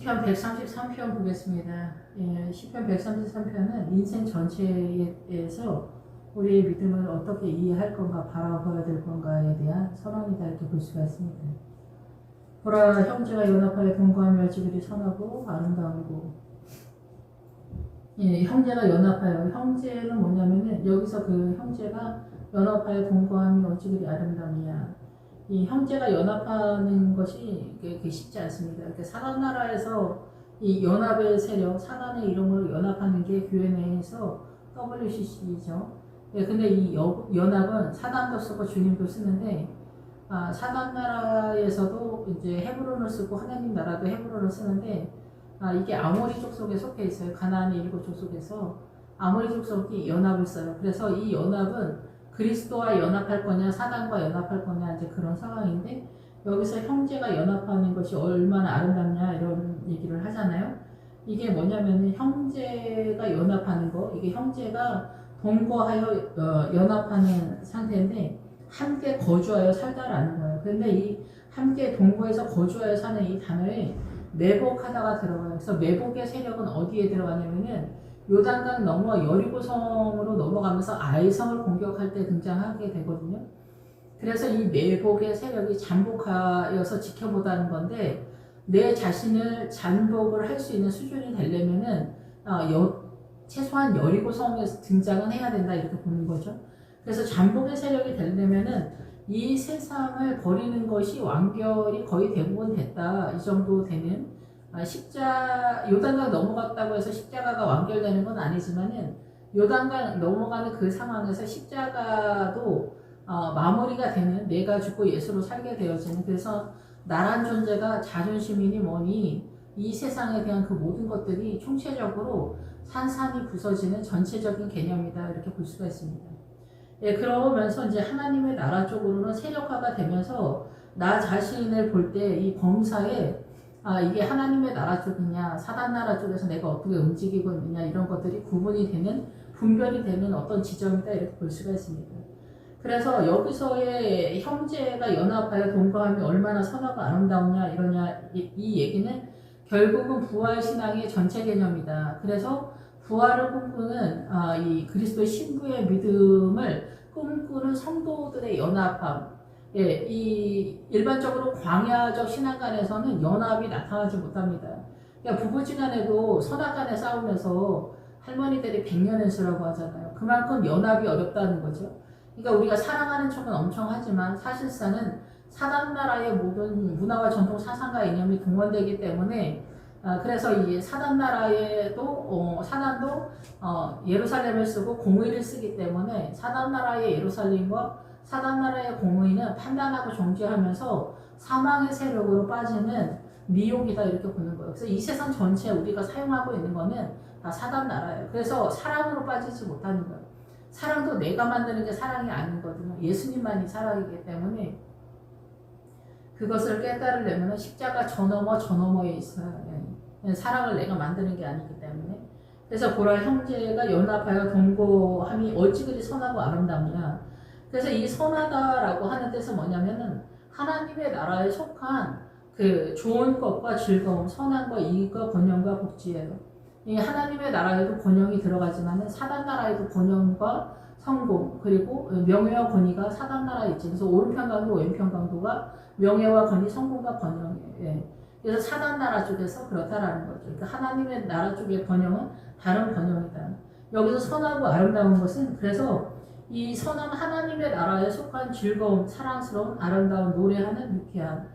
시편 133편 보겠습니다. 예, 시편 133편은 인생 전체에서 우리의 믿음을 어떻게 이해할 건가 바라봐야 될 건가에 대한 선언이다 이렇게 볼 수가 있습니다. 보라 형제가 연합하여 동거하며 지그리 선하고 아름다우고. 예, 형제가 연합하여, 형제는 뭐냐면은 여기서 그 형제가 연합하여 동거하며 어찌 아름답냐. 이 형제가 연합하는 것이 쉽지 않습니다. 그러니까 사단 나라에서 이 연합의 세력, 사단의 이름으로 연합하는 게 교회 내에서 WCC죠. 예, 근데 이 연합은 사단도 쓰고 주님도 쓰는데, 사단 나라에서도 이제 헤브론을 쓰고 하나님 나라도 헤브론을 쓰는데, 이게 아모리 족속에 속해 있어요. 가나안의 일곱 족속에서 아모리 족속이 연합을 써요. 그래서 이 연합은 그리스도와 연합할 거냐, 사단과 연합할 거냐, 이제 그런 상황인데, 여기서 형제가 연합하는 것이 얼마나 아름답냐, 이런 얘기를 하잖아요. 이게 뭐냐면, 형제가 연합하는 거, 이게 형제가 동거하여 연합하는 상태인데, 함께 거주하여 살다라는 거예요. 그런데 이 함께 동거해서 거주하여 사는 이 단어에 매복하다가 들어가요. 그래서 매복의 세력은 어디에 들어가냐면은, 요단강 넘어 여리고성으로 넘어가면서 아이성을 공격할 때 등장하게 되거든요. 그래서 이 매복의 세력이 잠복하여서 지켜보다는 건데, 내 자신을 잠복을 할 수 있는 수준이 되려면은 최소한 여리고성에서 등장은 해야 된다 이렇게 보는 거죠. 그래서 잠복의 세력이 되려면은 이 세상을 버리는 것이 완결이 거의 대부분 됐다 이 정도 되는, 요단강 넘어갔다고 해서 십자가가 완결되는 건 아니지만은 요단강 넘어가는 그 상황에서 십자가도 마무리가 되는, 내가 죽고 예수로 살게 되어지는, 그래서 나란 존재가 자존심이니 뭐니 이 세상에 대한 그 모든 것들이 총체적으로 산산이 부서지는 전체적인 개념이다 이렇게 볼 수가 있습니다. 예, 그러면서 이제 하나님의 나라 쪽으로는 세력화가 되면서 나 자신을 볼 때 이 범사에 이게 하나님의 나라 쪽이냐 사단 나라 쪽에서 내가 어떻게 움직이고 있느냐 이런 것들이 구분이 되는, 분별이 되는 어떤 지점이다 이렇게 볼 수가 있습니다. 그래서 여기서의 형제가 연합하여 동거하며 얼마나 선하고 아름다우냐 이러냐, 이 얘기는 결국은 부활신앙의 전체 개념이다. 그래서 부활을 꿈꾸는 이 그리스도의 신부의 믿음을 꿈꾸는 성도들의 연합함, 예, 이 일반적으로 광야적 신앙관에서는 연합이 나타나지 못합니다. 그러니까 부부지간에도 선악간에 싸우면서 할머니들이 백년연수라고 하잖아요. 그만큼 연합이 어렵다는 거죠. 그러니까 우리가 사랑하는 척은 엄청 하지만 사실상은 사단 나라의 모든 문화와 전통 사상과 이념이 동원되기 때문에, 그래서 이 사단 나라에도 사단도 예루살렘을 쓰고 공의를 쓰기 때문에 사단 나라의 예루살렘과 사단 나라의 공의는 판단하고 정죄하면서 사망의 세력으로 빠지는 미혹이다 이렇게 보는 거예요. 그래서 이 세상 전체 우리가 사용하고 있는 거는 다 사단 나라예요. 그래서 사랑으로 빠지지 못하는 거예요. 사랑도 내가 만드는 게 사랑이 아니거든요. 예수님만이 사랑이기 때문에 그것을 깨달으려면 십자가 저 너머에 있어야 해요. 사랑을 내가 만드는 게 아니기 때문에. 그래서 보라 형제가 연합하여 동거함이 어찌 그리 선하고 아름답냐. 그래서 이 선하다라고 하는 뜻은 뭐냐면은 하나님의 나라에 속한 그 좋은 것과 즐거움, 선함과 이익과 번영과 복지예요. 이 하나님의 나라에도 번영이 들어가지만은 사단 나라에도 번영과 성공, 그리고 명예와 권위가 사단 나라에 있지. 그래서 오른편 강도, 왼편 강도가 명예와 권위, 성공과 번영이에요. 예. 그래서 사단 나라 쪽에서 그렇다라는 거죠. 그러니까 하나님의 나라 쪽의 번영은 다른 번영이다. 여기서 선하고 아름다운 것은, 그래서 이 선한 하나님의 나라에 속한 즐거움, 사랑스러운, 아름다운, 노래하는, 유쾌한,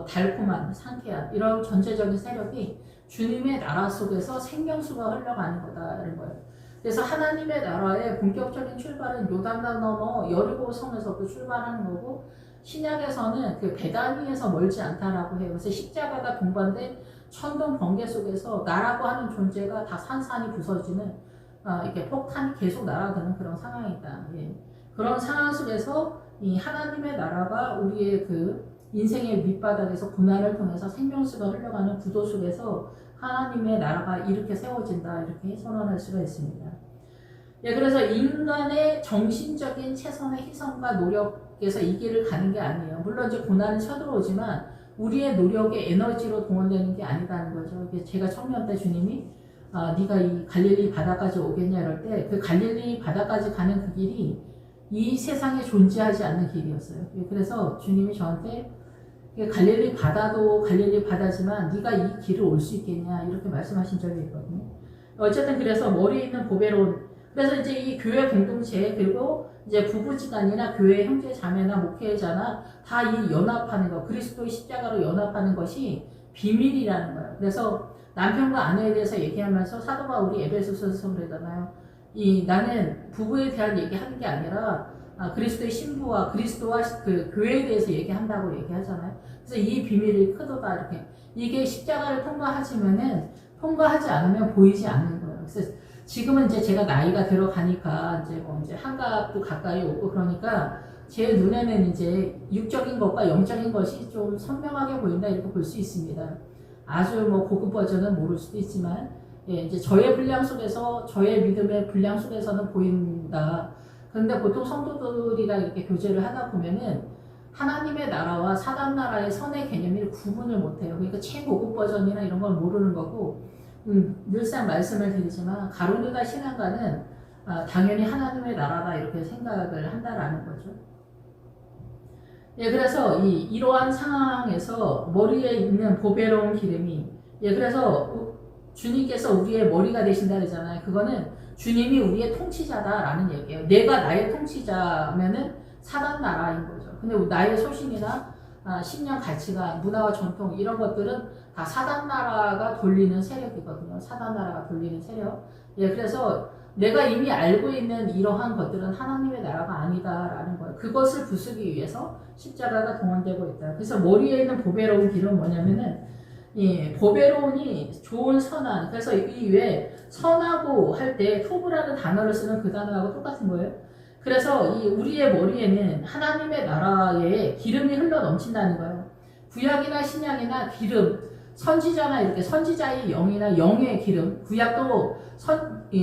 달콤한, 상쾌한 이런 전체적인 세력이 주님의 나라 속에서 생명수가 흘러가는 거다라는 거예요. 그래서 하나님의 나라의 본격적인 출발은 요단강 넘어 여리고성에서도 출발하는 거고, 신약에서는 그 베다니에서 멀지 않다라고 해요. 그래서 십자가가 동반된 천둥 번개 속에서 나라고 하는 존재가 다 산산이 부서지는, 이렇게 폭탄이 계속 날아드는 그런 상황이다. 예. 그런 상황 속에서 이 하나님의 나라가 우리의 그 인생의 밑바닥에서 고난을 통해서 생명수가 흘러가는 구도 속에서 하나님의 나라가 이렇게 세워진다 이렇게 선언할 수가 있습니다. 예, 그래서 인간의 정신적인 최선의 희생과 노력에서 이 길을 가는 게 아니에요. 물론 이제 고난은 쳐들어오지만 우리의 노력의 에너지로 동원되는 게 아니다는 거죠. 제가 청년 때 주님이 네가 이 갈릴리 바다까지 오겠냐 이럴 때 그 갈릴리 바다까지 가는 그 길이 이 세상에 존재하지 않는 길이었어요. 그래서 주님이 저한테 갈릴리 바다도 갈릴리 바다지만 네가 이 길을 올 수 있겠냐 이렇게 말씀하신 적이 있거든요. 어쨌든 그래서 머리에 있는 보배로운, 그래서 이제 이 교회 공동체 그리고 이제 부부지간이나 교회 형제 자매나 목회자나 다 이 연합하는 거, 그리스도의 십자가로 연합하는 것이 비밀이라는 거예요. 그래서 남편과 아내에 대해서 얘기하면서 사도 바울이 에베소서에서 그러잖아요. 나는 부부에 대한 얘기하는 게 아니라 그리스도의 신부와 그리스도와 그 교회에 대해서 얘기한다고 얘기하잖아요. 그래서 이 비밀이 크도다 이렇게. 이게 십자가를 통과하지 않으면 보이지 않는 거예요. 그래서 지금은 이제 제가 나이가 들어가니까 이제 이제 한갑도 가까이 오고 그러니까 제 눈에는 이제 육적인 것과 영적인 것이 좀 선명하게 보인다 이렇게 볼 수 있습니다. 아주 고급 버전은 모를 수도 있지만, 이제 저의 분량 속에서, 저의 믿음의 분량 속에서는 보인다. 그런데 보통 성도들이랑 이렇게 교제를 하다 보면은 하나님의 나라와 사단 나라의 선의 개념을 구분을 못해요. 그러니까 최고급 버전이나 이런 걸 모르는 거고, 늘상 말씀을 드리지만 가론유다 신앙가는 당연히 하나님의 나라다 이렇게 생각을 한다라는 거죠. 그래서 이러한 상황에서 머리에 있는 보배로운 기름이, 그래서 주님께서 우리의 머리가 되신다 그러잖아요. 그거는 주님이 우리의 통치자다라는 얘기예요. 내가 나의 통치자면은 사단 나라인 거죠. 근데 나의 소신이나 신념, 가치관, 문화와 전통 이런 것들은 다 사단 나라가 돌리는 세력이거든요. 사단 나라가 돌리는 세력. 그래서 내가 이미 알고 있는 이러한 것들은 하나님의 나라가 아니다라는 거예요. 그것을 부수기 위해서 십자가가 동원되고 있다. 그래서 머리에 있는 보배로운 길은 뭐냐면은 보배로운이 좋은 선한, 그래서 이 외에 선하고 할 때 토브라는 단어를 쓰는 그 단어하고 똑같은 거예요. 그래서 우리의 머리에는 하나님의 나라에 기름이 흘러 넘친다는 거예요. 구약이나 신약이나 기름, 선지자나 이렇게 선지자의 영이나 영의 기름, 구약도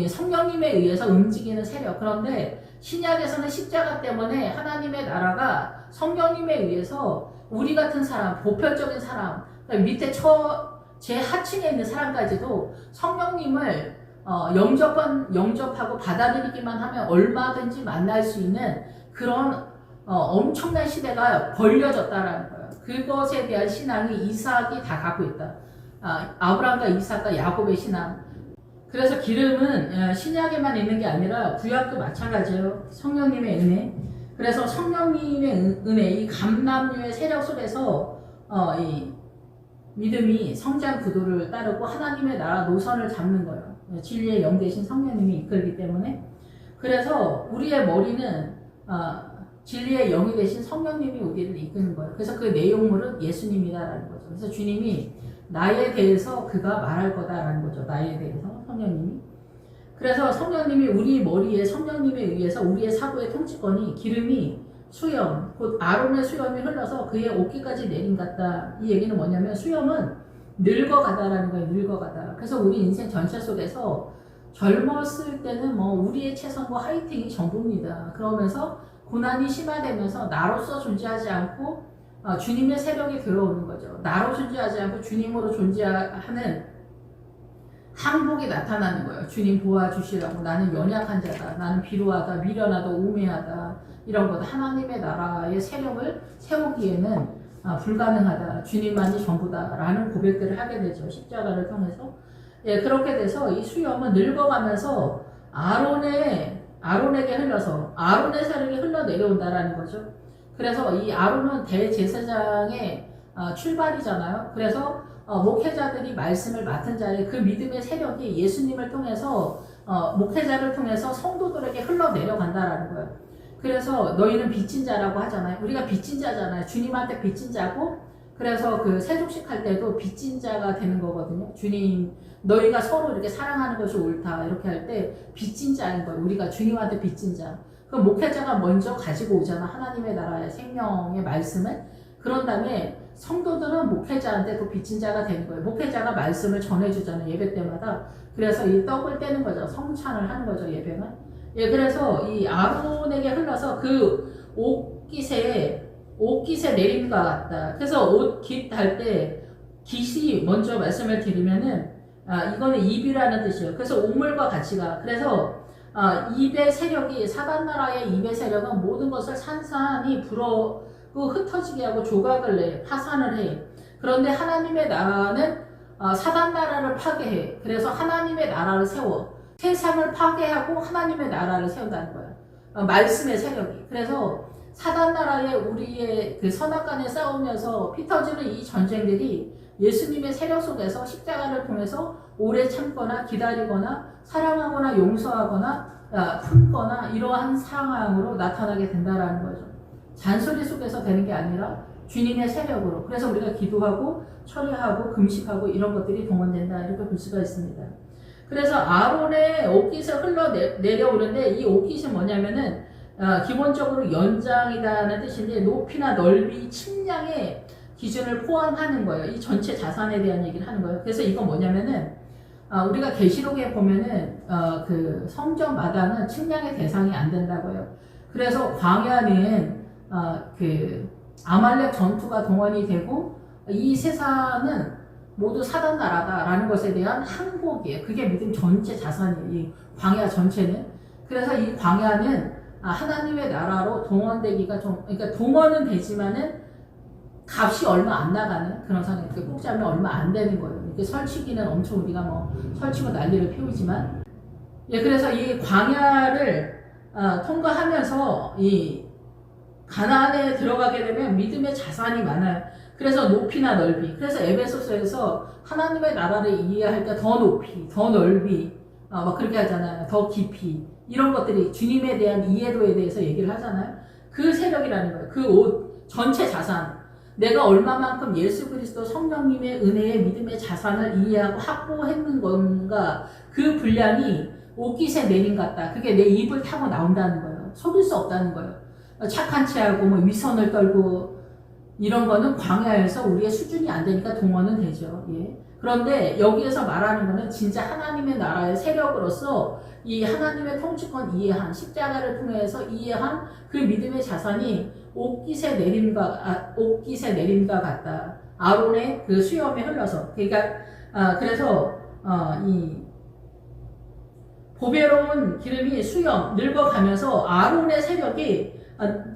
성령님에 의해서 움직이는 세력. 그런데 신약에서는 십자가 때문에 하나님의 나라가 성령님에 의해서 우리 같은 사람, 보편적인 사람, 그러니까 밑에 제 하층에 있는 사람까지도 성령님을 영접하고 받아들이기만 하면 얼마든지 만날 수 있는 그런 엄청난 시대가 벌려졌다라는 거예요. 그것에 대한 신앙이 이삭이 다 갖고 있다. 아브라함과 이삭과 야곱의 신앙. 그래서 기름은 신약에만 있는 게 아니라 구약도 마찬가지예요. 성령님의 은혜. 그래서 성령님의 은혜, 이 감람류의 세력 속에서 이 믿음이 성장 구도를 따르고 하나님의 나라 노선을 잡는 거예요. 진리의 영 대신 성령님이 이끌기 때문에. 그래서 우리의 머리는 진리의 영이 대신 성령님이 우리를 이끄는 거예요. 그래서 그 내용물은 예수님이다라는 거죠. 그래서 주님이 나에 대해서 그가 말할 거다라는 거죠. 나에 대해서 성령님이. 그래서 성령님이 우리 머리에 성령님에 의해서 우리의 사고의 통치권이 기름이 수염, 곧 아론의 수염이 흘러서 그의 옷깃까지 내린 같다. 이 얘기는 뭐냐면 수염은 늙어가다라는 거예요. 늙어가다. 그래서 우리 인생 전체 속에서 젊었을 때는 우리의 최선과 화이팅이 전부입니다. 그러면서 고난이 심화되면서 나로서 존재하지 않고 주님의 세력이 들어오는 거죠. 나로 존재하지 않고 주님으로 존재하는 항복이 나타나는 거예요. 주님 도와주시라고. 나는 연약한 자다. 나는 비루하다. 미련하다. 우매하다. 이런 것. 하나님의 나라의 세력을 세우기에는 불가능하다. 주님만이 전부다. 라는 고백들을 하게 되죠. 십자가를 통해서. 그렇게 돼서 이 수염은 늙어가면서 아론에게 흘러서 아론의 세력이 흘러내려온다라는 거죠. 그래서 이 아론은 대제사장의 출발이잖아요. 그래서 목회자들이 말씀을 맡은 자의 그 믿음의 세력이 예수님을 통해서 목회자를 통해서 성도들에게 흘러내려간다라는 거예요. 그래서 너희는 빚진 자라고 하잖아요. 우리가 빚진 자잖아요. 주님한테 빚진 자고, 그래서 그 세족식 할 때도 빚진 자가 되는 거거든요. 주님, 너희가 서로 이렇게 사랑하는 것이 옳다. 이렇게 할 때 빚진 자인 거예요. 우리가 주님한테 빚진 자. 그럼 목회자가 먼저 가지고 오잖아. 하나님의 나라의 생명의 말씀을. 그런 다음에 성도들은 목회자한테 또 빚진 자가 되는 거예요. 목회자가 말씀을 전해주잖아요. 예배 때마다. 그래서 이 떡을 떼는 거죠. 성찬을 하는 거죠. 예배는. 그래서 이 아론에게 흘러서 그 옷깃에 옷깃에 내림과 같다. 그래서 옷깃 할 때 깃이 먼저 말씀을 드리면은 이거는 입이라는 뜻이에요. 그래서 우물과 같이 가. 그래서 입의 세력이 사단 나라의 입의 세력은 모든 것을 산산이 불어고 흩어지게 하고 조각을 내 파산을 해. 그런데 하나님의 나라는 사단 나라를 파괴해. 그래서 하나님의 나라를 세워. 세상을 파괴하고 하나님의 나라를 세운다는 거야. 말씀의 세력이. 그래서 사단 나라의 우리의 그 선악간에 싸우면서 피터지는 이 전쟁들이 예수님의 세력 속에서 십자가를 통해서 오래 참거나 기다리거나 사랑하거나 용서하거나 품거나 이러한 상황으로 나타나게 된다라는 거죠. 잔소리 속에서 되는 게 아니라 주님의 세력으로. 그래서 우리가 기도하고 철회하고 금식하고 이런 것들이 동원된다 이렇게 볼 수가 있습니다. 그래서 아론의 옷깃을 흘러내려오는데 이 옷깃이 뭐냐면은 기본적으로 연장이다는 뜻인데 높이나 넓이, 측량의 기준을 포함하는 거예요. 이 전체 자산에 대한 얘기를 하는 거예요. 그래서 이건 뭐냐면은 우리가 계시록에 보면은 그 성전 마당은 측량의 대상이 안 된다고요. 그래서 광야는 그 아말렉 전투가 동원이 되고 이 세상은 모두 사단 나라다라는 것에 대한 항복이에요. 그게 믿음 전체 자산이에요. 이 광야 전체는. 그래서 이 광야는 하나님의 나라로 동원되기가 그러니까 동원은 되지만은 값이 얼마 안 나가는 그런 상황. 꼭잡으면 얼마 안 되는 거예요. 이렇게 설치기는 엄청 우리가 뭐 설치고 난리를 피우지만, 그래서 이 광야를 통과하면서 이 가나안에 들어가게 되면 믿음의 자산이 많아요. 그래서 높이나 넓이. 그래서 에베소서에서 하나님의 나라를 이해할 때 더 높이, 더 넓이, 막 그렇게 하잖아요. 더 깊이. 이런 것들이 주님에 대한 이해도에 대해서 얘기를 하잖아요. 그 세력이라는 거예요. 그 옷, 전체 자산. 내가 얼마만큼 예수 그리스도 성령님의 은혜의 믿음의 자산을 이해하고 확보했는 건가. 그 분량이 옷깃에 내린 같다. 그게 내 입을 타고 나온다는 거예요. 속일 수 없다는 거예요. 착한 체하고 뭐 위선을 떨고 이런 거는 광야에서 우리의 수준이 안 되니까 동원은 되죠. 그런데 여기에서 말하는 거는 진짜 하나님의 나라의 세력으로서 이 하나님의 통치권 이해한 십자가를 통해서 이해한 그 믿음의 자산이 옷깃의 내림과 같다. 아론의 그 수염에 흘러서. 그러니까 그래서 이 보배로운 기름이 수염 늙어가면서 아론의 세력이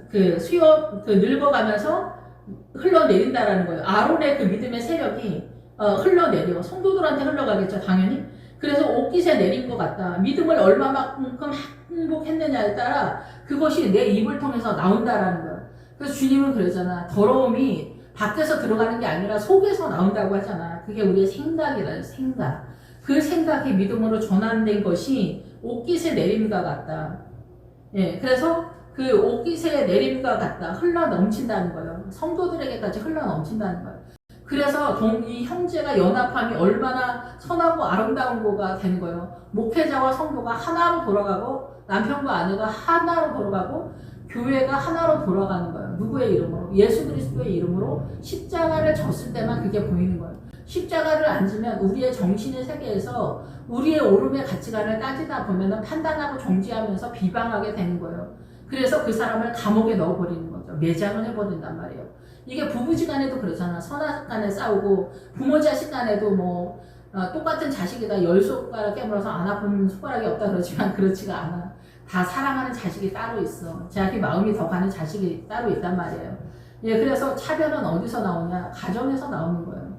그 수염 늙어가면서 흘러내린다라는 거예요. 아론의 그 믿음의 세력이 흘러내려. 성도들한테 흘러가겠죠, 당연히. 그래서 옷깃에 내린 것 같다. 믿음을 얼마만큼 행복했느냐에 따라 그것이 내 입을 통해서 나온다라는 거예요. 그래서 주님은 그러잖아. 더러움이 밖에서 들어가는 게 아니라 속에서 나온다고 하잖아. 그게 우리의 생각이라, 생각. 그 생각이 믿음으로 전환된 것이 옷깃에 내림과 같다. 그래서 그 옷깃에 내림과 같다. 흘러 넘친다는 거예요. 성도들에게까지 흘러 넘친다는 거예요. 그래서 이 형제가 연합함이 얼마나 선하고 아름다운 거가 되는 거예요. 목회자와 성도가 하나로 돌아가고 남편과 아내가 하나로 돌아가고 교회가 하나로 돌아가는 거예요. 누구의 이름으로? 예수 그리스도의 이름으로 십자가를 졌을 때만 그게 보이는 거예요. 십자가를 안 지면 우리의 정신의 세계에서 우리의 오름의 가치관을 따지다 보면 판단하고 정지하면서 비방하게 되는 거예요. 그래서 그 사람을 감옥에 넣어버리는 거죠. 매장을 해버린단 말이에요. 이게 부부지간에도 그렇잖아. 선악간에 싸우고 부모 자식 간에도 뭐 똑같은 자식이다 10손가락 깨물어서 안 아픈 손가락이 없다 그러지만 그렇지가 않아. 다 사랑하는 자식이 따로 있어. 자기 마음이 더 가는 자식이 따로 있단 말이에요. 그래서 차별은 어디서 나오냐? 가정에서 나오는 거예요.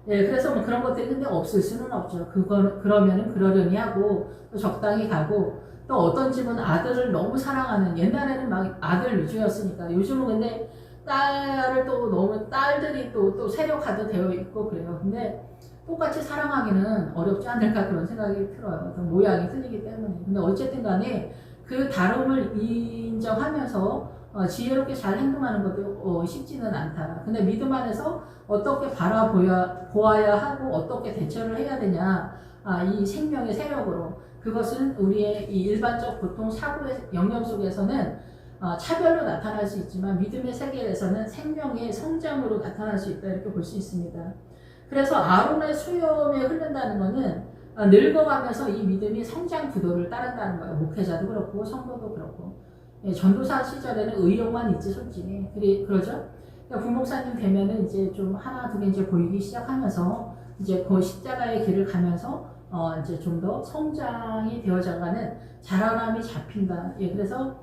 그래서 뭐 그런 것들이 근데 없을 수는 없죠. 그러면은 그러려니 하고 또 적당히 가고 또 어떤 집은 아들을 너무 사랑하는, 옛날에는 막 아들 위주였으니까 요즘은 근데 딸을 또 너무 딸들이 또 세력화도 되어 있고 그래요. 근데 똑같이 사랑하기는 어렵지 않을까 그런 생각이 들어요. 모양이 틀리기 때문에. 근데 어쨌든 간에 그 다름을 인정하면서 지혜롭게 잘 행동하는 것도 쉽지는 않다. 근데 믿음 안에서 어떻게 바라보아야 하고 어떻게 대처를 해야 되냐. 이 생명의 세력으로. 그것은 우리의 이 일반적 보통 사고의 영역 속에서는 차별로 나타날 수 있지만 믿음의 세계에서는 생명의 성장으로 나타날 수 있다 이렇게 볼 수 있습니다. 그래서 아론의 수염에 흐른다는 것은 늙어가면서 이 믿음이 성장 구도를 따른다는 거예요. 목회자도 그렇고 성도도 그렇고. 예, 전도사 시절에는 의욕만 있지 솔직히 그러죠. 그러니까 부목사님 되면은 이제 좀 하나 두 개 이제 보이기 시작하면서 이제 그 십자가의 길을 가면서 이제 좀 더 성장이 되어져가는 자라남이 잡힌다. 예, 그래서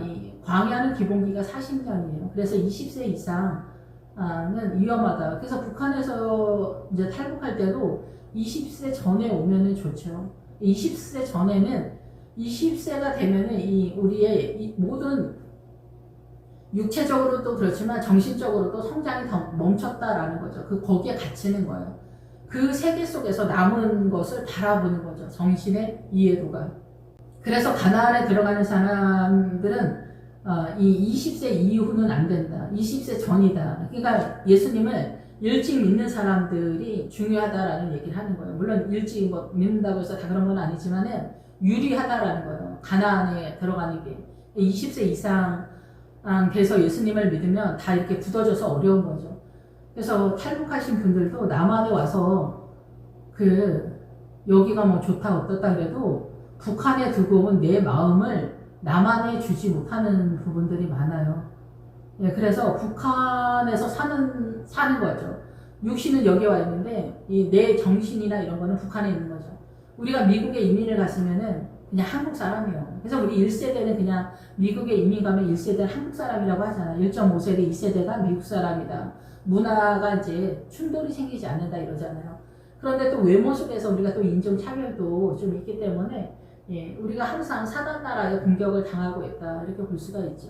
이 광야는 기본기가 40년이에요. 그래서 20세 이상은 위험하다. 그래서 북한에서 이제 탈북할 때도 20세 전에 오면은 좋죠. 20세 전에는 20세가 되면은 이 우리의 이 모든 육체적으로도 그렇지만 정신적으로도 성장이 더 멈췄다라는 거죠. 거기에 갇히는 거예요. 그 세계 속에서 남은 것을 바라보는 거죠. 정신의 이해도가. 그래서 가나안에 들어가는 사람들은 이 20세 이후는 안 된다. 20세 전이다. 그러니까 예수님을 일찍 믿는 사람들이 중요하다라는 얘기를 하는 거예요. 물론 일찍 믿는다고 해서 다 그런 건 아니지만은 유리하다라는 거예요. 가나안에 들어가는 게. 20세 이상 돼서 예수님을 믿으면 다 이렇게 굳어져서 어려운 거죠. 그래서 탈북하신 분들도 남한에 와서 여기가 뭐 좋다 어떻다 그래도 북한에 두고 온 내 마음을 남한에 주지 못하는 부분들이 많아요. 예, 그래서 북한에서 사는 거죠. 육신은 여기 와 있는데 내 정신이나 이런 거는 북한에 있는 거죠. 우리가 미국에 이민을 갔으면은 그냥 한국 사람이에요. 그래서 우리 1세대는 그냥 미국에 이민 가면 1세대는 한국 사람이라고 하잖아요. 1.5세대, 2세대가 미국 사람이다. 문화가 이제 충돌이 생기지 않는다 이러잖아요. 그런데 또 외모 속에서 우리가 또 인종차별도 좀 있기 때문에 예, 우리가 항상 사단 나라의 공격을 당하고 있다 이렇게 볼 수가 있죠.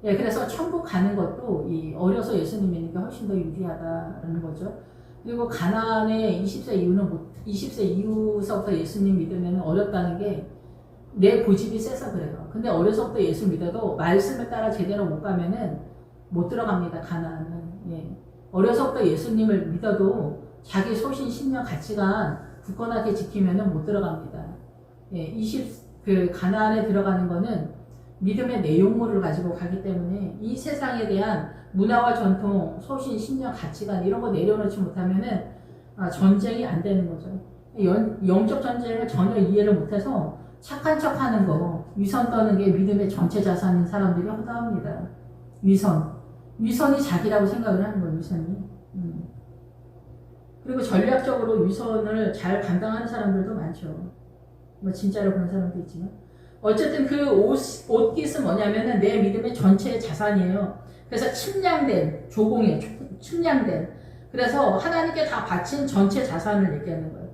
예, 그래서 천국 가는 것도 어려서 예수님 믿는 훨씬 더 유리하다는 거죠. 그리고 가나안의 20세 이후서부터 예수님 믿으면 어렵다는 게 내 고집이 세서 그래요. 근데 어려서부터 예수 믿어도 말씀을 따라 제대로 못 가면은 못 들어갑니다. 가나안은. 예. 어려서부터 예수님을 믿어도 자기 소신, 신념, 가치관 굳건하게 지키면은 못 들어갑니다. 예, 가나안에 들어가는 거는 믿음의 내용물을 가지고 가기 때문에 이 세상에 대한 문화와 전통, 소신, 신념, 가치관 이런 거 내려놓지 못하면은 전쟁이 안 되는 거죠. 영적 전쟁을 전혀 이해를 못해서 착한 척 하는 거, 위선 떠는 게 믿음의 전체 자산인 사람들이 허다합니다. 위선이 자기라고 생각을 하는 거예요, 위선이. 그리고 전략적으로 위선을 잘 감당하는 사람들도 많죠. 뭐 진짜로 그런 사람도 있지만. 어쨌든 옷깃은 뭐냐면은 내 믿음의 전체 자산이에요. 그래서 침량된, 조공이에요. 침량된. 그래서 하나님께 다 바친 전체 자산을 얘기하는 거예요.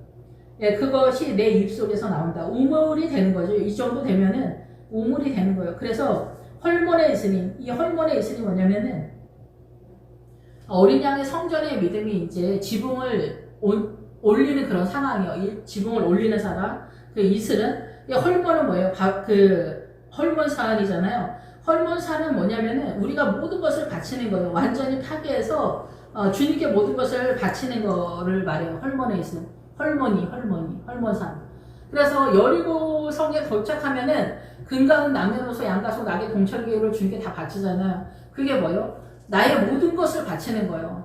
예, 그것이 내 입속에서 나온다. 우물이 되는 거죠. 이 정도 되면은 우물이 되는 거예요. 그래서 헐몬에 있으니, 이 헐몬에 있으니 뭐냐면은 어린 양의 성전의 믿음이 이제 지붕을 올리는 그런 상황이에요. 지붕을 올리는 사람. 이슬은 헐몬은 뭐예요? 헐몬산이잖아요. 헐몬산은 뭐냐면은 우리가 모든 것을 바치는 거예요. 완전히 파괴해서 주님께 모든 것을 바치는 거를 말해요. 헐몬에 있는 헐몬산. 그래서 여리고성에 도착하면은 금강은 남녀노소 양가소 낙의 동철교회를 주님께 다 바치잖아요. 그게 뭐예요? 나의 모든 것을 바치는 거예요.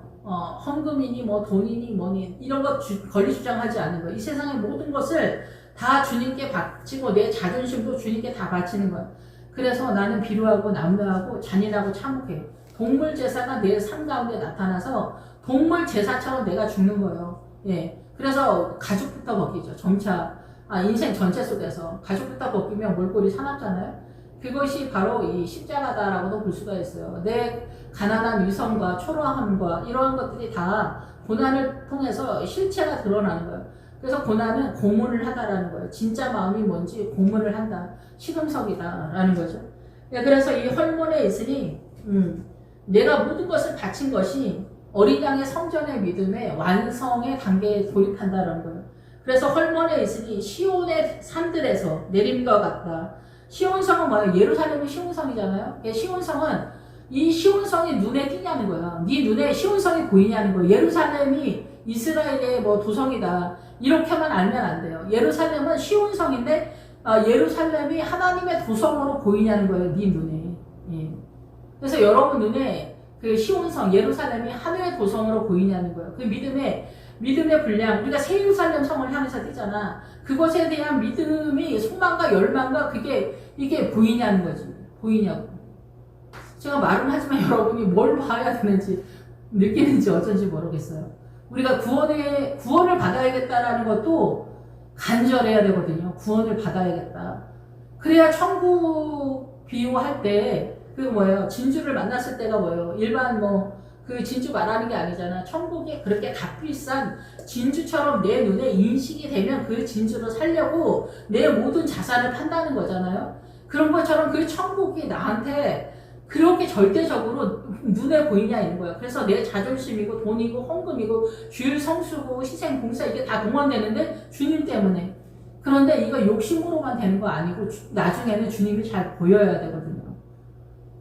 헌금이니 뭐 돈이니 뭐니 이런 거 권리 주장하지 않는 거예요. 이 세상의 모든 것을 다 주님께 바치고 내 자존심도 주님께 다 바치는 거예요. 그래서 나는 비루하고 남루하고 잔인하고 참혹해. 동물 제사가 내 삶 가운데 나타나서 동물 제사처럼 내가 죽는 거예요. 예. 그래서 가죽부터 벗기죠. 점차 인생 전체 속에서 가죽부터 벗기면 몰골이 사납잖아요. 그것이 바로 이 십자가다라고도 볼 수가 있어요. 내 가난한 위선과 초라함과 이러한 것들이 다 고난을 통해서 실체가 드러나는 거예요. 그래서 고난은 고문을 하다라는 거예요. 진짜 마음이 뭔지 고문을 한다. 시금석이다라는 거죠. 그래서 이 헐몬에 있으니 내가 모든 것을 바친 것이 어린 양의 성전의 믿음의 완성의 단계에 돌입한다라는 거예요. 그래서 헐몬에 있으니 시온의 산들에서 내림과 같다. 시온성은 뭐예요? 예루살렘이 시온성이잖아요. 시온성은 이 시온성이 눈에 띄냐는 거야. 네 눈에 시온성이 보이냐는 거예요. 예루살렘이 이스라엘의 뭐 도성이다. 이렇게만 알면 안 돼요. 예루살렘은 시온성인데 예루살렘이 하나님의 도성으로 보이냐는 거예요. 네 눈에. 예. 그래서 여러분 눈에 그 시온성, 예루살렘이 하늘의 도성으로 보이냐는 거예요. 그 믿음의 분량, 우리가 새 예루살렘 성을 향해서 뛰잖아. 그것에 대한 믿음이 소망과 열망과 이게 보이냐는 거지. 보이냐고. 제가 말은 하지만 여러분이 뭘 봐야 되는지 느끼는지 어쩐지 모르겠어요. 우리가 구원을 받아야겠다라는 것도 간절해야 되거든요. 구원을 받아야겠다. 그래야 천국 비유할 때 그 뭐예요? 진주를 만났을 때가 뭐예요? 일반 그 진주 말하는 게 아니잖아. 천국에 그렇게 값비싼 진주처럼 내 눈에 인식이 되면 그 진주를 살려고 내 모든 자산을 판다는 거잖아요. 그런 것처럼 그 천국이 나한테 그렇게 절대적으로 눈에 보이냐 이런 거예요. 그래서 내 자존심이고 돈이고 헌금이고 주일 성수고 희생 봉사 이게 다 동원되는데 주님 때문에. 그런데 이거 욕심으로만 되는 거 아니고 나중에는 주님이 잘 보여야 되거든요.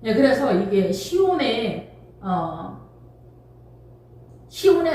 예, 그래서 이게 시온의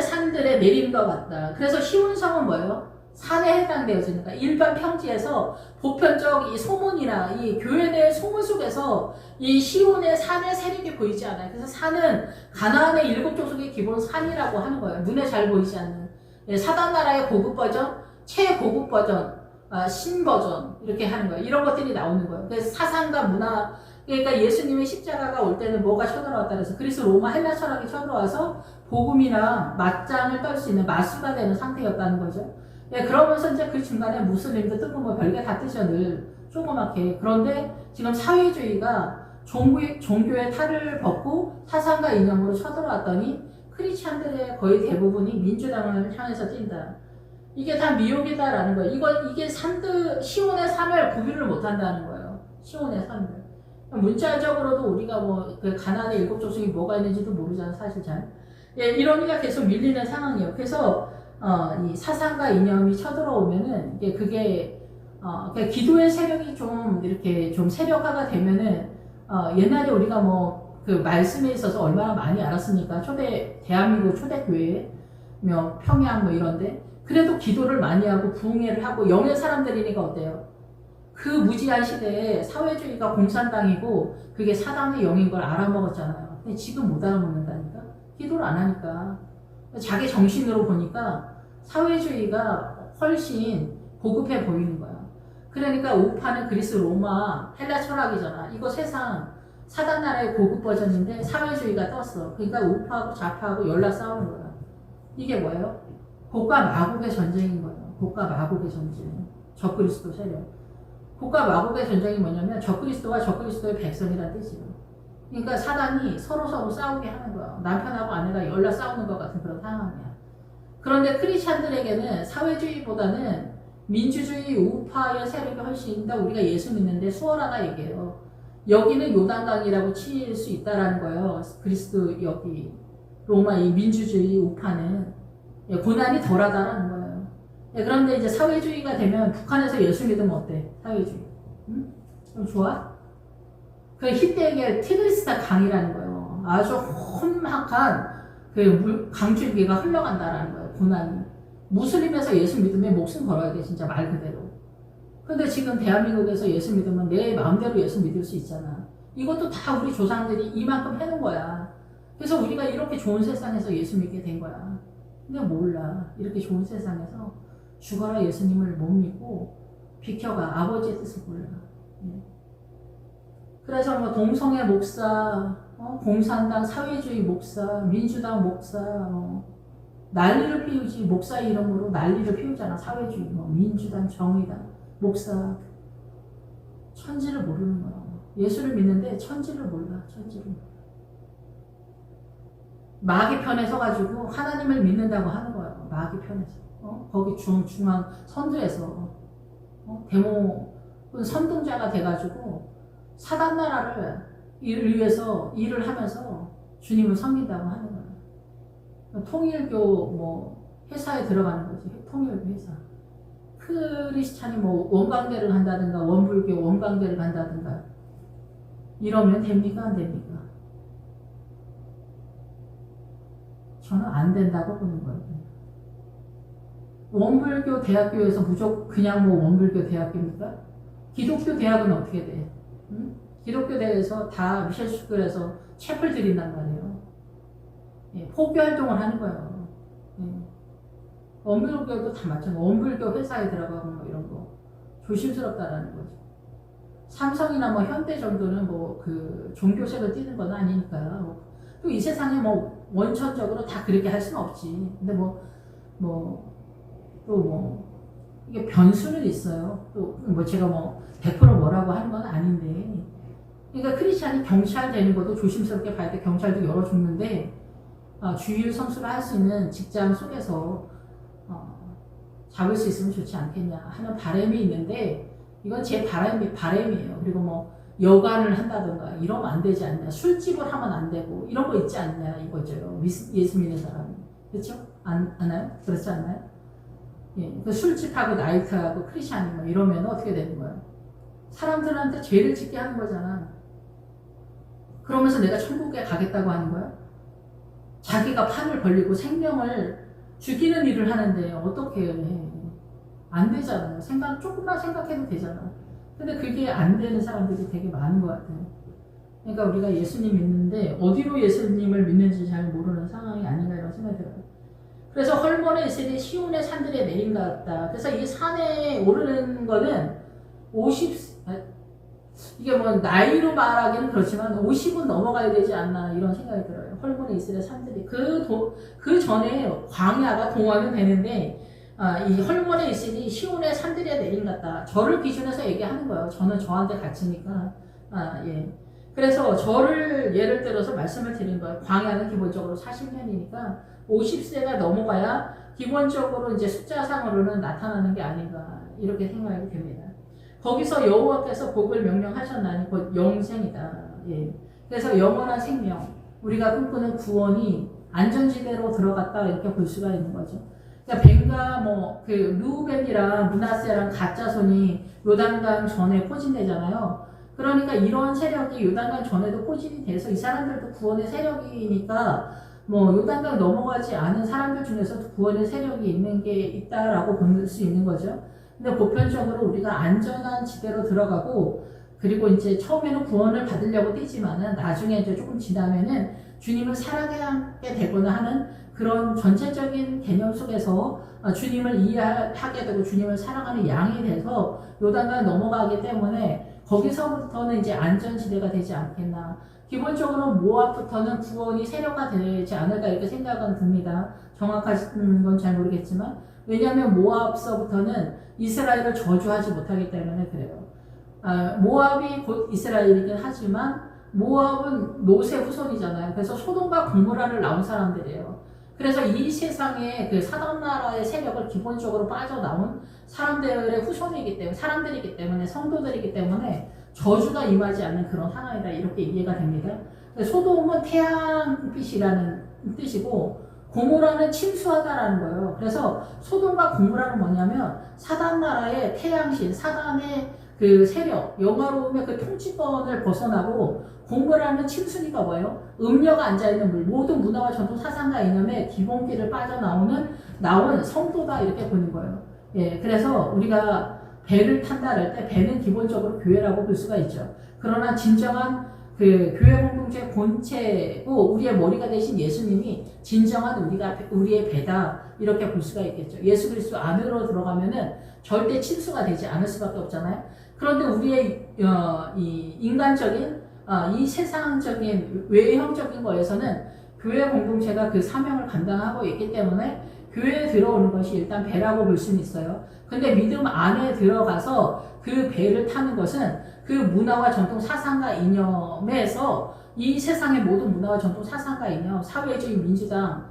산들의 내림과 같다. 그래서 시온성은 뭐예요? 산에 해당되어지니까 일반 평지에서 보편적 이 소문이나 이 교회 내 소문 속에서 이 시온의 산의 세력이 보이지 않아요. 그래서 산은 가나안의 7 족속의 기본 산이라고 하는 거예요. 눈에 잘 보이지 않는. 예, 사단 나라의 고급 버전, 최고급 버전, 신 버전 이렇게 하는 거예요. 이런 것들이 나오는 거예요. 그래서 사상과 문화, 그러니까 예수님의 십자가가 올 때는 뭐가 쳐들어왔다 그래서 그리스 로마 헬라 철학이 쳐들어와서 복음이나 맞짱을 떨 수 있는 마수가 되는 상태였다는 거죠. 예, 그러면서 이제 그 중간에 무슬림도 뜨고 뭐 별게 다 뜨죠, 늘 조그맣게. 그런데 지금 사회주의가 종교의 탈을 벗고 사상과 이념으로 쳐들어왔더니 크리스찬들의 거의 대부분이 민주당을 향해서 뛴다. 이게 다 미혹이다라는 거예요. 이게 시온의 삶을 구별을 못 한다는 거예요. 시온의 삶을. 문자적으로도 우리가 그 가나안의 7 족속이 뭐가 있는지도 모르잖아, 사실 잘. 예, 이론이가 계속 밀리는 상황이에요. 그래서, 이 사상과 이념이 쳐들어오면은, 그게 그러니까 기도의 세력이 이렇게 좀 세력화가 되면은, 옛날에 우리가 그 말씀에 있어서 얼마나 많이 알았습니까? 대한민국 초대교회, 평양 이런데. 그래도 기도를 많이 하고 부흥회를 하고 영의 사람들이니까 어때요? 그 무지한 시대에 사회주의가 공산당이고 그게 사단의 영인 걸 알아먹었잖아요. 근데 지금 못 알아먹는다니까? 기도를 안 하니까. 자기 정신으로 보니까 사회주의가 훨씬 고급해 보이는 거야. 그러니까 우파는 그리스 로마 헬라 철학이잖아. 이거 세상 사단 나라의 고급 버전인데 사회주의가 떴어. 그러니까 우파하고 좌파하고 연락 싸우는 거야. 이게 뭐예요? 복과 마곡의 전쟁인 거예요. 복과 마곡의 전쟁. 적그리스도 세력. 복과 마곡의 전쟁이 뭐냐면 적그리스도와 적그리스도의 백성이라는 뜻이에요. 그러니까 사단이 서로 싸우게 하는 거야. 남편하고 아내가 연락 싸우는 것 같은 그런 상황이야. 그런데 크리스찬들에게는 사회주의보다는 민주주의 우파의 세력이 훨씬 더 우리가 예수 믿는데 수월하다 얘기해요. 여기는 요단강이라고 칠 수 있다라는 거예요. 그리스도 여기 로마 이 민주주의 우파는 고난이 덜하다라는 거예요. 그런데 이제 사회주의가 되면 북한에서 예수 믿으면 어때? 사회주의. 응? 좀 좋아? 그 히데에게 티그리스타 강이라는 거예요. 아주 험악한 그 강줄기가 흘러간다라는 거예요. 고난이. 무슬림에서 예수 믿으면 목숨 걸어야 돼. 진짜 말 그대로. 근데 지금 대한민국에서 예수 믿으면 내 마음대로 예수 믿을 수 있잖아. 이것도 다 우리 조상들이 이만큼 해놓은 거야. 그래서 우리가 이렇게 좋은 세상에서 예수 믿게 된 거야. 근데 몰라. 이렇게 좋은 세상에서 죽어라 예수님을 못 믿고 비켜가. 아버지의 뜻을 몰라. 그래서 동성애 목사, 공산당 사회주의 목사, 민주당 목사, 난리를 피우지. 목사 이름으로 난리를 피우잖아. 사회주의, 민주당, 정의당, 목사. 천지를 모르는 거야. 예수를 믿는데 천지를 몰라. 천지를. 마귀 편에 서가지고 하나님을 믿는다고 하는 거예요. 마귀 편에서. 거기 중앙 선두에서 데모 선동자가 돼가지고 사단 나라를 위해서 일을 하면서 주님을 섬긴다고 하는 거예요. 통일교 회사에 들어가는 거지. 통일교 회사. 크리스찬이 원광대를 간다든가 원불교 원광대를 간다든가 이러면 됩니까? 안 됩니까? 저는 안 된다고 보는 거예요. 원불교 대학교에서 무조건 그냥 원불교 대학교입니까? 기독교 대학은 어떻게 돼? 응? 기독교 대에서 다 미셸 스쿨에서 채플 드린단 말이에요. 예, 포교 활동을 하는 거예요. 예. 원불교도 다 마찬가지고 원불교 회사에 들어가고 이런 거 조심스럽다라는 거죠. 삼성이나 뭐 현대 정도는 뭐 그 종교색을 띠는 건 아니니까요. 또 이 세상에 뭐 원천적으로 다 그렇게 할 수는 없지. 근데 또 이게 변수는 있어요. 또 뭐 제가 뭐 100% 뭐라고 하는 건 아닌데. 그러니까 크리스찬이 경찰 되는 것도 조심스럽게 봐야 돼. 경찰도 열어 죽는데 주일 성수를 할 수 있는 직장 속에서 잡을 수 있으면 좋지 않겠냐 하는 바람이 있는데 이건 제 바람이에요. 그리고 뭐 여관을 한다던가 이러면 안 되지 않냐. 술집을 하면 안 되고 이런 거 있지 않냐 이거죠. 예수 믿는 사람이. 그렇죠? 않아요? 그렇지 않나요? 예, 그 술집하고 나이트하고 크리스찬이 뭐 이러면 어떻게 되는 거야? 사람들한테 죄를 짓게 하는 거잖아. 그러면서 내가 천국에 가겠다고 하는 거야? 자기가 판을 벌리고 생명을 죽이는 일을 하는데 어떻게 해? 안 되잖아요. 조금만 생각해도 되잖아. 근데 그게 안 되는 사람들이 되게 많은 것 같아요. 그러니까 우리가 예수님 믿는데 어디로 예수님을 믿는지 잘 모르는 상황이 아닌가 이런 생각이 들어요. 그래서 헐몬에 있으니 시온의 산들에 내린 것 같다. 그래서 이 산에 오르는 거는 이게 뭐 나이로 말하기는 그렇지만 50은 넘어가야 되지 않나 이런 생각이 들어요. 헐몬에 이스라엘 산들이 그 전에 광야가 동화는 되는데 이 헐몬에 있으니 시온의 산들에 내린 것 같다. 저를 기준해서 얘기하는 거예요. 저는 저한테 갇히니까 예. 그래서 저를 예를 들어서 말씀을 드린 거예요. 광야는 기본적으로 40년이니까 50세가 넘어가야 기본적으로 이제 숫자상으로는 나타나는 게 아닌가 이렇게 생각이 됩니다. 거기서 여호와께서 복을 명령하셨나니 곧 영생이다. 예. 그래서 영원한 생명, 우리가 꿈꾸는 구원이 안전지대로 들어갔다 이렇게 볼 수가 있는 거죠. 그러니까 벤과 루벤이랑 므낫세랑 가짜손이 요단강 전에 포진되잖아요. 그러니까 이런 세력이 요단강 전에도 포진이 돼서 이 사람들도 구원의 세력이니까 요단강 넘어가지 않은 사람들 중에서도 구원의 세력이 있는 게 있다라고 볼 수 있는 거죠. 근데 보편적으로 우리가 안전한 지대로 들어가고 그리고 이제 처음에는 구원을 받으려고 뛰지만은 나중에 이제 조금 지나면은 주님을 사랑하게 되거나 하는 그런 전체적인 개념 속에서 주님을 이해하게 되고 주님을 사랑하는 양이 돼서 요단강 넘어가기 때문에 거기서부터는 이제 안전지대가 되지 않겠나. 기본적으로 모압부터는 구원이 세력화되지 않을까 이렇게 생각은 듭니다. 정확한 건 잘 모르겠지만 왜냐하면 모압서부터는 이스라엘을 저주하지 못하기 때문에 그래요. 모압이 곧 이스라엘이긴 하지만 모압은 롯의 후손이잖아요. 그래서 소돔과 고모라를 낳은 사람들이에요. 그래서 이 세상에 그 사단 나라의 세력을 기본적으로 빠져나온 사람들의 후손이기 때문에 사람들이기 때문에 성도들이기 때문에 저주가 임하지 않는 그런 상황이다 이렇게 이해가 됩니다. 소돔은 태양빛이라는 뜻이고 고모라는 침수하다라는 거예요. 그래서 소돔과 고모라는 뭐냐면 사단 나라의 태양신, 사단의 그 세력, 영화로움의 그 통치권을 벗어나고 고모라는 침순이가 뭐예요? 음녀가 앉아있는 물, 모든 문화와 전통 사상과 이념의 기본기를 나온 성도다 이렇게 보는 거예요. 예, 그래서 우리가 배를 탄다 할 때 배는 기본적으로 교회라고 볼 수가 있죠. 그러나 진정한 그 교회 공동체의 본체고 우리의 머리가 되신 예수님이 진정한 우리의 배다 이렇게 볼 수가 있겠죠. 예수 그리스도 안으로 들어가면은 절대 침수가 되지 않을 수밖에 없잖아요. 그런데 우리의 이 인간적인 이 세상적인 외형적인 거에서는 교회 공동체가 그 사명을 감당하고 있기 때문에 교회에 들어오는 것이 일단 배라고 볼 수는 있어요. 근데 믿음 안에 들어가서 그 배를 타는 것은 그 문화와 전통 사상과 이념에서 이 세상의 모든 문화와 전통 사상과 이념, 사회주의 민주당,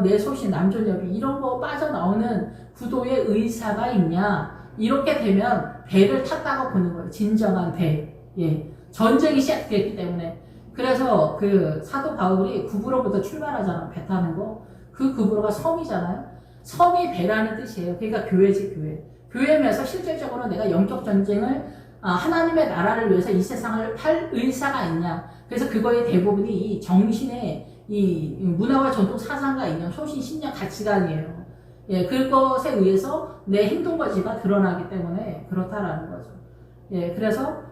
내 소신, 남존여비 이런 거 빠져나오는 구도의 의사가 있냐 이렇게 되면 배를 탔다고 보는 거예요. 진정한 배. 예. 전쟁이 시작됐기 때문에. 그래서 그 사도 바울이 구브로부터 출발하잖아. 배 타는 거. 그 구브로가 섬이잖아요. 섬이 배라는 뜻이에요. 그러니까 교회지 교회. 교회면서 실질적으로 내가 영적 전쟁을 하나님의 나라를 위해서 이 세상을 팔 의사가 있냐. 그래서 그거의 대부분이 이 정신의 이 문화와 전통 사상과 이념, 소신, 신념, 가치관이에요. 예, 그것에 의해서 내 행동과 지가 드러나기 때문에 그렇다라는 거죠. 예, 그래서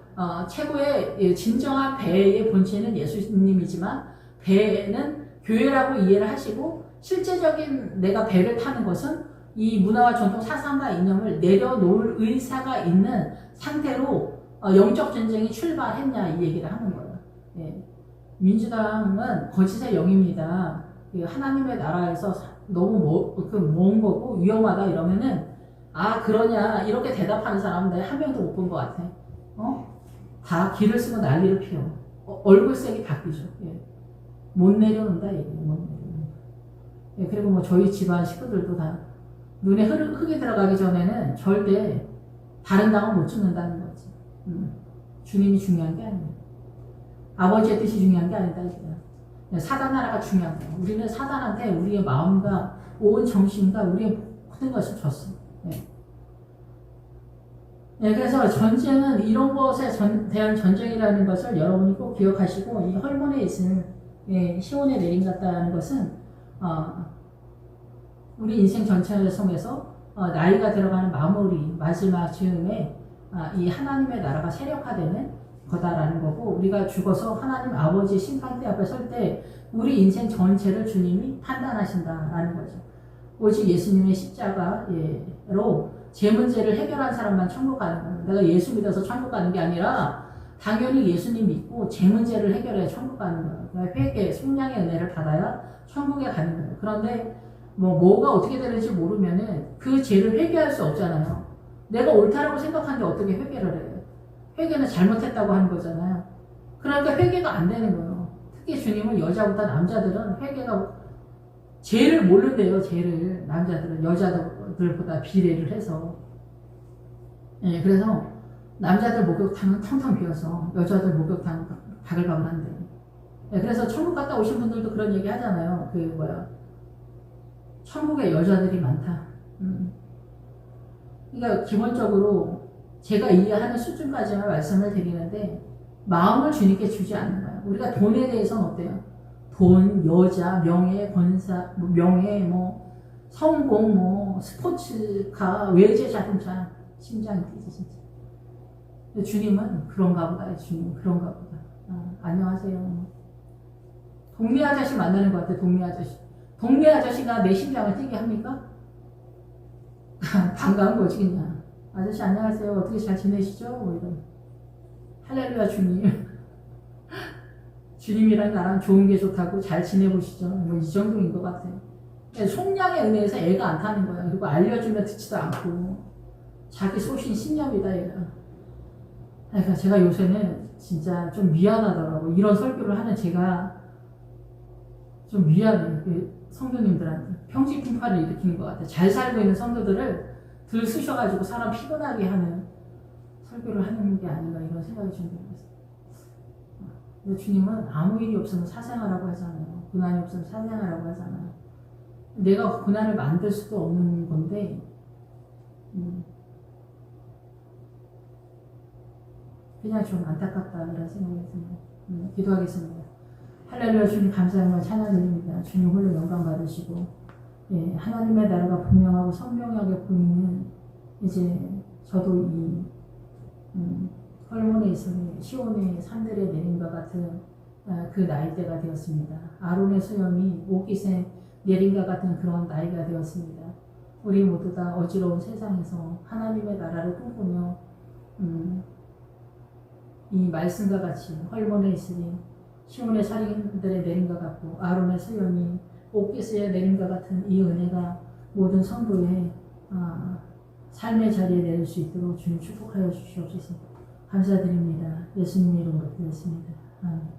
최고의 진정한 배의 본체는 예수님이지만 배는 교회라고 이해를 하시고 실제적인 내가 배를 타는 것은 이 문화와 전통 사상과 이념을 내려놓을 의사가 있는 상태로 영적 전쟁이 출발했냐 이 얘기를 하는 거예요. 예. 민주당은 거짓의 영입니다. 하나님의 나라에서 너무 먼 거고 위험하다 이러면은 그러냐 이렇게 대답하는 사람은 내가 한 명도 못 본 것 같아. 다 길을 쓰고 난리를 피워. 얼굴색이 바뀌죠. 예. 못 내려온다 얘기예요. 못 내려온다. 예, 그리고 뭐 저희 집안 식구들도 다 눈에 흙이 들어가기 전에는 절대 다른 당은 못 죽는다는 거지. 주님이 중요한 게 아니에요. 아버지의 뜻이 중요한 게 아니다. 사단 나라가 중요한 거예요. 우리는 사단한테 우리의 마음과 온 정신과 우리의 모든 것을 줬어. 네. 네, 그래서 전쟁은 이런 것에 대한 전쟁이라는 것을 여러분이 꼭 기억하시고 이 헐몬에 있을 시온의 내림 같다는 것은 우리 인생 전체를 통해서 나이가 들어가는 마무리 마지막 즈음에 이 하나님의 나라가 세력화되는 거다라는 거고 우리가 죽어서 하나님 아버지의 심판대 앞에 설 때 우리 인생 전체를 주님이 판단하신다라는 거죠. 오직 예수님의 십자가로 제 문제를 해결한 사람만 천국 가는 거예요. 내가 예수 믿어서 천국 가는 게 아니라 당연히 예수님 믿고 제 문제를 해결해야 천국 가는 거예요. 그러니까 회개, 속량의 은혜를 받아야 천국에 가는 거예요. 그런데 뭐가 어떻게 되는지 모르면은 그 죄를 회개할 수 없잖아요. 내가 옳다라고 생각하는데 어떻게 회개를 해요? 회개는 잘못했다고 하는 거잖아요. 그러니까 회개가 안 되는 거예요. 특히 주님은 여자보다 남자들은 회개가 죄를 모른대요. 죄를 남자들은 여자들보다 비례를 해서. 예, 그래서 남자들 목욕탕은 텅텅 비어서 여자들 목욕탕은 바글바글한데. 예, 그래서 천국 갔다 오신 분들도 그런 얘기 하잖아요. 천국에 여자들이 많다. 그러니까 기본적으로 제가 이해하는 수준까지만 말씀을 드리는데 마음을 주님께 주지 않는 거예요. 우리가 돈에 대해서는 어때요? 돈, 여자, 명예, 권사, 명예, 성공, 스포츠카, 외제 자동차, 심장이 뛰지 진짜. 주님은 그런가 보다. 주님은 그런가 보다. 안녕하세요. 동네 아저씨 만나는 것 같아. 동네 아저씨. 동네 아저씨가 내 심장을 뛰게 합니까? 반가운 거지 그냥. 아저씨 안녕하세요. 어떻게 잘 지내시죠? 이런. 할렐루야 주님. 주님이랑 나랑 좋은 게 좋다고 잘 지내보시죠. 이 정도인 것 같아요. 속량의 은혜에서 애가 안 타는 거야. 그리고 알려주면 듣지도 않고 자기 소신 신념이다 얘가. 그러니까 제가 요새는 진짜 좀 미안하더라고. 이런 설교를 하는 제가 좀 미안해요. 성도님들한테 평지풍파를 일으키는 것 같아요. 잘 살고 있는 성도들을 들쑤셔가지고 사람 피곤하게 하는 설교를 하는 게 아닌가 이런 생각이 좀 들었어요. 근데 주님은 아무 일이 없으면 사생하라고 하잖아요. 고난이 없으면 사생하라고 하잖아요. 내가 고난을 만들 수도 없는 건데 그냥 좀 안타깝다 이런 생각이 듭니다. 기도하겠습니다. 할렐루야 주님 감사합니다. 찬양드립니다. 주님 홀로 영광 받으시고 하나님의 나라가 분명하고 선명하게 보이는 이제 저도 이 헐몬에 있으니 시온의 산들에 내림과 같은 그 나이대가 되었습니다. 아론의 수염이 옷깃에 내림과 같은 그런 나이가 되었습니다. 우리 모두 다 어지러운 세상에서 하나님의 나라를 꿈꾸며 이 말씀과 같이 헐몬에 있으니 시온의 살인들의 내림과 같고 아론의 수염이 옷깃에 내림과 같은 이 은혜가 모든 성도의 삶의 자리에 내릴 수 있도록 주님 축복하여 주시옵소서. 감사드립니다. 예수님의 이름으로 드렸습니다. 아멘.